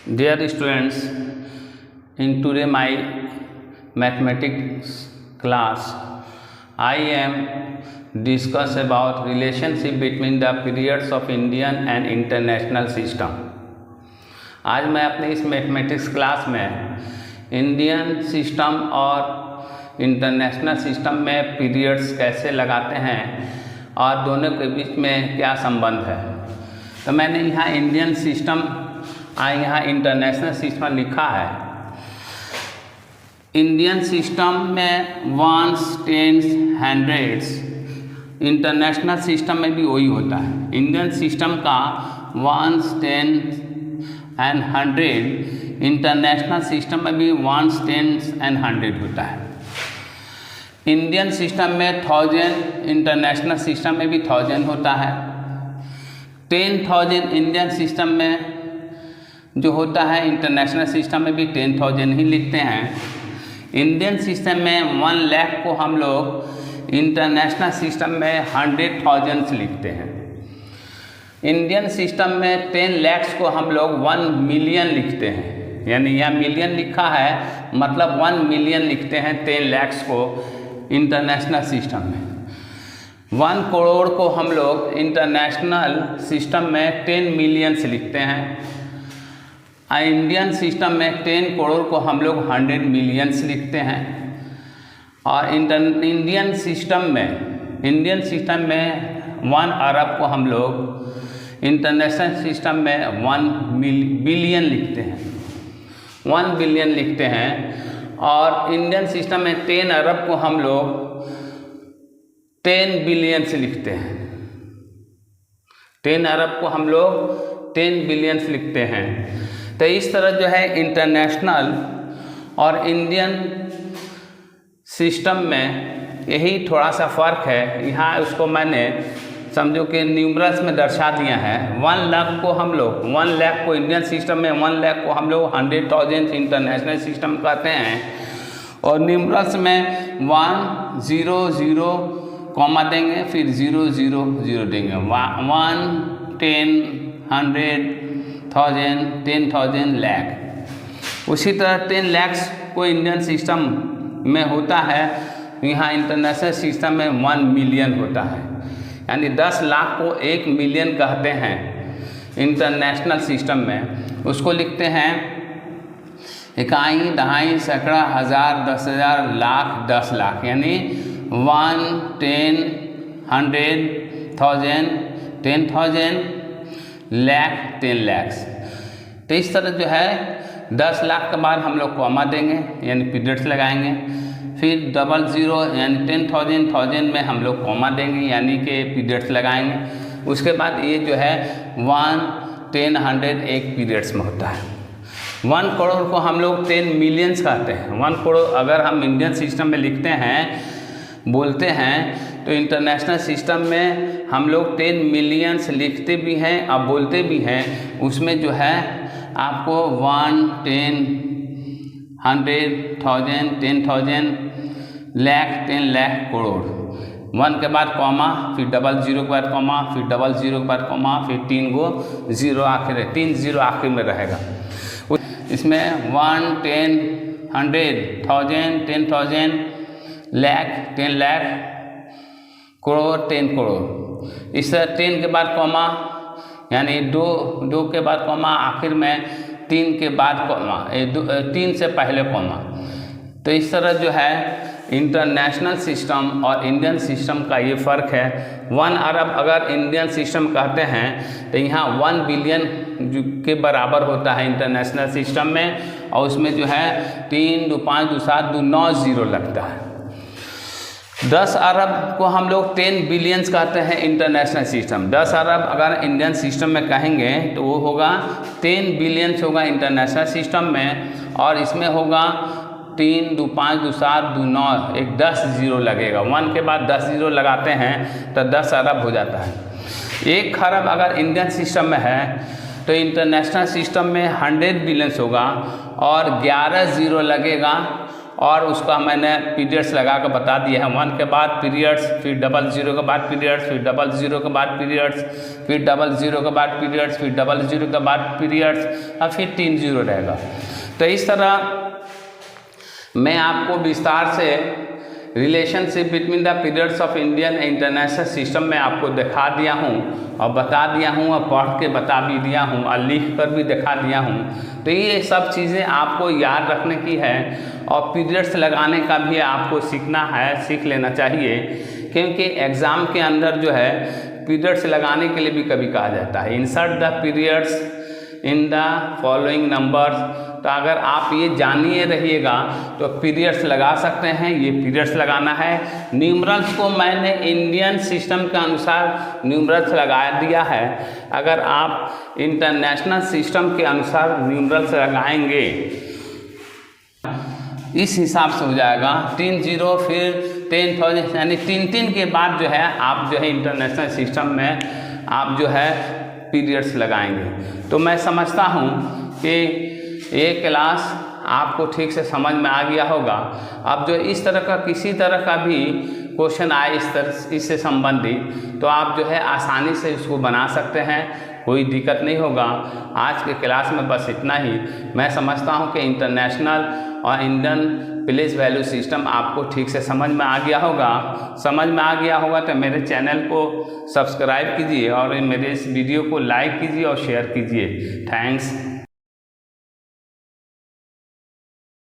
Dear students, in today my mathematics class, I am discuss about relationship between the periods of Indian and international system. आज मैं अपने इस mathematics class में Indian system और international system में periods कैसे लगाते हैं और दोनों के बीच में क्या संबंध है। तो मैंने यहाँ इंडियन सिस्टम यहाँ इंटरनेशनल सिस्टम लिखा है। इंडियन सिस्टम में ones, tens, hundreds, international system में भी वही होता है। इंडियन सिस्टम का ones, tens and hundred, international system में भी वंस, टेंस एंड हंड्रेड होता है। इंडियन सिस्टम में 1000, इंटरनेशनल सिस्टम में भी 1000 होता है। 10,000 इंडियन सिस्टम में जो होता है, इंटरनेशनल सिस्टम में भी 10,000 ही लिखते हैं। इंडियन सिस्टम में 1 लाख को हम लोग इंटरनेशनल सिस्टम में 100,000 लिखते हैं। इंडियन सिस्टम में 10 लाख को हम लोग 1 मिलियन लिखते हैं, यानी यहाँ मिलियन लिखा है मतलब 1 मिलियन लिखते हैं 10 लाख को इंटरनेशनल सिस्टम में। 1 करोड़ को हम लोग इंटरनेशनल सिस्टम में 10 मिलियन से लिखते हैं। इंडियन सिस्टम में 10 करोड़ को हम लोग 100 मिलियंस लिखते हैं। और इंडियन सिस्टम में 1 अरब को हम लोग इंटरनेशनल सिस्टम में 1 बिलियन लिखते हैं, 1 बिलियन लिखते हैं। और इंडियन सिस्टम में 10 अरब को हम लोग 10 बिलियन से लिखते हैं। 10 अरब को हम लोग 10 बिलियंस लिखते हैं। तो इस तरह जो है इंटरनेशनल और इंडियन सिस्टम में यही थोड़ा सा फ़र्क है। यहाँ उसको मैंने समझो कि न्यूमरल्स में दर्शा दिया है। 1 लाख को हम लोग 1 लाख को इंडियन सिस्टम में 1 लाख को हम लोग 100,000 इंटरनेशनल सिस्टम कहते हैं। और न्यूमरल्स में 1 0 0 कॉमा देंगे, फिर 0 0 0 देंगे। 1 10 100 1000 10,000 लाख। उसी तरह 10 लाख को इंडियन सिस्टम में होता है, यहाँ इंटरनेशनल सिस्टम में 1 मिलियन होता है। यानी 10 लाख को 1 मिलियन कहते हैं इंटरनेशनल सिस्टम में। उसको लिखते हैं इकाई, दहाई, सैकड़ा, हज़ार, 10,000, लाख, 10 लाख। यानी 1 10 100 1000 10,000 लाख 10 लाख। तो इस तरह जो है 10 लाख के बाद हम लोग कॉमा देंगे, यानी पीरियड्स लगाएंगे। फिर 00 यानी 10,000 1000 में हम लोग कॉमा देंगे, यानी कि पीरियड्स लगाएंगे। उसके बाद ये जो है 1 10 100 एक पीरियड्स में होता है। 1 करोड़ को हम लोग 10 मिलियंस कहते हैं। 1 करोड़ अगर हम इंडियन सिस्टम में लिखते हैं, बोलते हैं, तो इंटरनेशनल सिस्टम में हम लोग 10 मिलियंस लिखते भी हैं और बोलते भी हैं। उसमें जो है आपको 1 10 100 1000 10,000 लाख 10 लाख करोड़। 1 के बाद कॉमा, फिर 00 के बाद कॉमा, फिर 00 के बाद कॉमा, फिर 3 गो 0 आखिर, 3 0 आखिर में रहेगा। इसमें 1 10 100 1000 10,000 लाख 10 लाख करोड़ 10 करोड़। इस तरह 10 के बाद कॉमा, यानी 2 के बाद कॉमा, आखिर में 3 के बाद कॉमा, 3 से पहले कॉमा। तो इस तरह जो है इंटरनेशनल सिस्टम और इंडियन सिस्टम का ये फ़र्क है। 1 अरब अगर इंडियन सिस्टम कहते हैं तो यहाँ 1 बिलियन के बराबर होता है इंटरनेशनल सिस्टम में। और उसमें जो है 3 2 5 2 7 2 9 0 लगता है। 10 अरब को हम लोग 10 बिलियंस कहते हैं इंटरनेशनल सिस्टम। 10 अरब अगर इंडियन सिस्टम में कहेंगे तो वो होगा 10 बिलियंस होगा इंटरनेशनल सिस्टम में। और इसमें होगा 3 2 5 2 7 2 9 एक 10 0 लगेगा। 1 के बाद 10 0 लगाते हैं तो 10 अरब हो जाता है। 1 खरब अगर इंडियन सिस्टम में है तो इंटरनेशनल सिस्टम में 100 बिलियंस होगा और 11 0 लगेगा और उसका मैंने पीरियड्स लगा कर बता दिया है। 1 के बाद पीरियड्स, फिर 00 के बाद पीरियड्स, फिर 00 के बाद पीरियड्स, फिर 00 के बाद पीरियड्स, फिर 00 के बाद पीरियड्स और फिर 3 0 रहेगा। तो इस तरह मैं आपको विस्तार से relationship between the periods of Indian international system में आपको दिखा दिया हूँ और बता दिया हूँ और पढ़ के बता भी दिया हूँ और लिख कर भी दिखा दिया हूँ। तो ये सब चीज़ें आपको याद रखने की है और पीरियड्स लगाने का भी आपको सीखना है, सीख लेना चाहिए, क्योंकि एग्ज़ाम के अंदर जो है पीरियड्स लगाने के लिए भी कभी कहा जाता है insert the periods in the following numbers. तो अगर आप ये जानिए रहिएगा तो पीरियड्स लगा सकते हैं, ये पीरियड्स लगाना है। न्यूमरल्स को मैंने इंडियन सिस्टम के अनुसार न्यूमरल्स लगा दिया है। अगर आप इंटरनेशनल सिस्टम के अनुसार न्यूमरल्स लगाएंगे इस हिसाब से हो जाएगा 3 0 फिर 10,000, यानी 3 के बाद जो है आप जो है इंटरनेशनल सिस्टम में आप जो है पीरियड्स लगाएंगे। तो मैं समझता हूँ कि ये क्लास आपको ठीक से समझ में आ गया होगा। अब जो इस तरह का किसी तरह का भी क्वेश्चन आए इससे संबंधित तो आप जो है आसानी से इसको बना सकते हैं, कोई दिक्कत नहीं होगा। आज के क्लास में बस इतना ही। मैं समझता हूँ कि इंटरनेशनल और इंडियन प्लेस वैल्यू सिस्टम आपको ठीक से समझ में आ गया होगा। समझ में आ गया होगा तो मेरे चैनल को सब्सक्राइब कीजिए और मेरे इस वीडियो को लाइक कीजिए और शेयर कीजिए। थैंक्स।